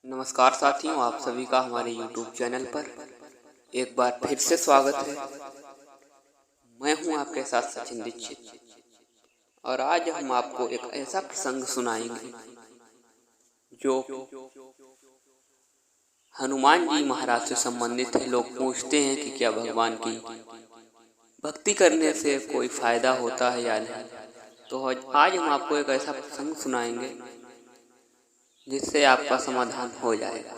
नमस्कार साथियों, आप सभी का हमारे YouTube चैनल पर एक बार फिर से स्वागत है। मैं हूं आपके साथ सचिन दीक्षित और आज हम आपको एक ऐसा प्रसंग सुनाएंगे जो हनुमान जी महाराज से संबंधित है। लोग पूछते हैं कि क्या भगवान की भक्ति करने से कोई फायदा होता है या नहीं। तो आज हम आपको एक ऐसा प्रसंग सुनाएंगे जिससे आपका समाधान हो जाएगा।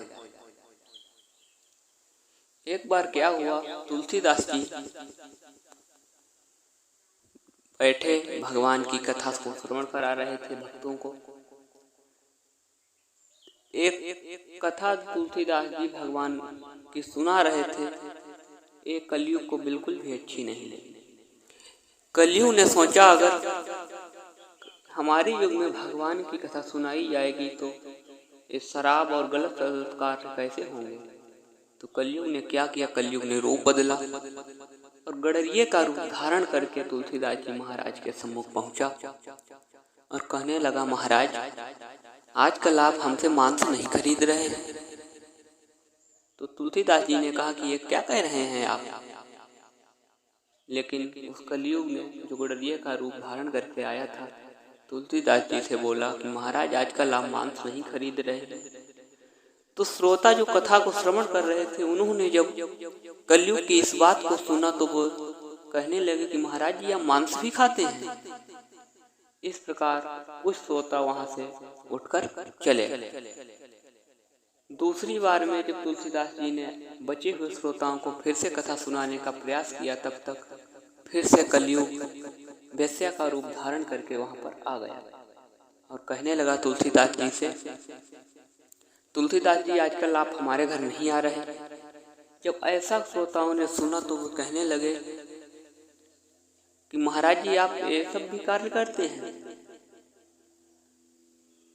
एक बार क्या हुआ, तुलसीदास जी बैठे भगवान की कथा को श्रवण करा रहे थे भक्तों को। एक कथा तुलसीदास जी भगवान की सुना रहे थे। एक कलयुग को बिल्कुल भी अच्छी नहीं लगी। कलयुग ने सोचा अगर हमारे युग में भगवान की कथा सुनाई जाएगी तो इस शराब और गलत संस्कार कैसे होंगे। तो कलयुग ने क्या किया, कलयुग ने रूप बदला और गडरिये का रूप धारण करके तुलसीदास जी महाराज के सम्मुख पहुंचा और कहने लगा, महाराज आजकल आप हमसे मांस नहीं खरीद रहे हैं। तो तुलसीदास जी ने कहा कि ये क्या कह रहे हैं आप। लेकिन उस कलयुग में जो गडरिये का रूप धारण करके आया था, तुलसीदास जी से बोला कि महाराज आजकल आप मांस नहीं खरीद रहे। तो श्रोता जो कथा को श्रवण कर रहे थे, उन्होंने जब कलयुग की इस बात को सुना तो वो कहने लगे कि महाराज जी आप मांस भी खाते हैं। इस प्रकार कुछ श्रोता वहां से उठकर चले गए। दूसरी बार में जब तुलसीदास जी ने बचे हुए श्रोताओं को फिर से कथा सुनाने का प्रयास किया, तब तक फिर से कलयुग वेश्या का रूप धारण करके वहां पर आ गया और कहने लगा तुलसीदास जी से, तुलसीदास जी आजकल आप हमारे घर नहीं आ रहे। जब ऐसा श्रोताओं ने सुना तो वो कहने लगे कि महाराज जी आप ये सब भी कार्य करते हैं।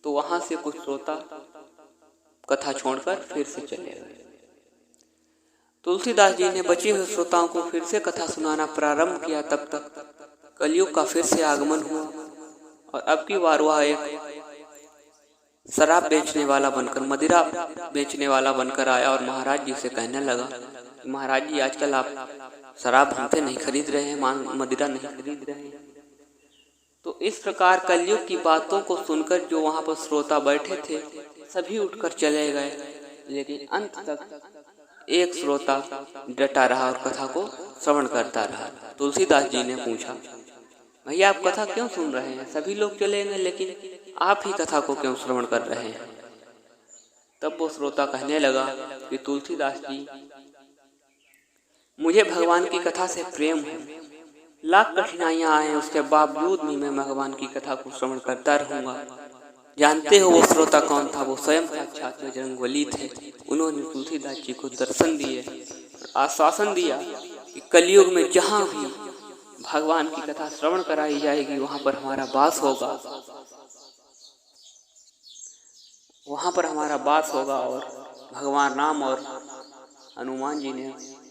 तो वहां से कुछ श्रोता कथा छोड़कर फिर से चले गए। तुलसीदास जी ने बचे हुए श्रोताओं को फिर से कथा सुनाना प्रारंभ किया। तब तक कलयुग का फिर से आगमन हुआ और अब की बार वह एक शराब बेचने वाला बनकर, मदिरा बेचने वाला बनकर आया और महाराज जी से कहने लगा, महाराज जी आजकल आप शराब हमसे नहीं खरीद रहे हैं, मदिरा नहीं खरीद रहे हैं। तो इस प्रकार कलयुग की बातों को सुनकर जो वहां पर श्रोता बैठे थे सभी उठकर चले गए। लेकिन अंत तक एक श्रोता डटा रहा और कथा को श्रवण करता रहा। तुलसीदास जी ने पूछा, भैया आप कथा क्यों सुन रहे हैं? सभी लोग चले गए लेकिन आप ही कथा को क्यों श्रवण कर रहे हैं? तब वो श्रोता कहने लगा कि तुलसीदास जी मुझे भगवान की कथा से प्रेम है। लाख कठिनाइयां आए उसके बावजूद भी मैं भगवान की कथा को श्रवण करता रहूंगा। जानते हो वो श्रोता कौन था? वो स्वयं साक्षात बजरंगबली थे। उन्होंने तुलसीदास जी को दर्शन दिए, आश्वासन दिया कि कलयुग में जहां भी भगवान की कथा श्रवण कराई जाएगी वहां पर हमारा वास होगा, वहां पर हमारा वास होगा। और भगवान राम और हनुमान जी ने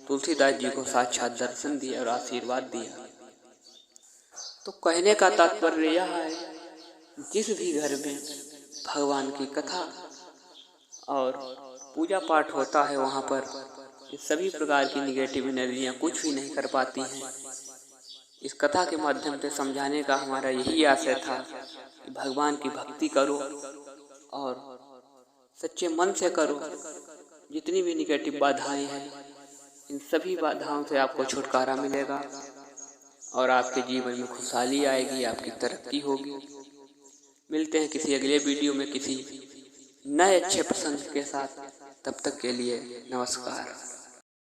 तुलसीदास जी को साक्षात दर्शन दिया और आशीर्वाद दिया। तो कहने का तात्पर्य यह है, जिस भी घर में भगवान की कथा और पूजा पाठ होता है वहां पर सभी प्रकार की निगेटिव एनर्जियां कुछ भी नहीं कर पाती हैं। इस कथा के माध्यम से समझाने का हमारा यही आशय था कि भगवान की भक्ति करो और सच्चे मन से करो। जितनी भी निगेटिव बाधाएं हैं, इन सभी बाधाओं से आपको छुटकारा मिलेगा और आपके जीवन में खुशहाली आएगी, आपकी तरक्की होगी। मिलते हैं किसी अगले वीडियो में किसी नए अच्छे प्रसंग के साथ। तब तक के लिए नमस्कार।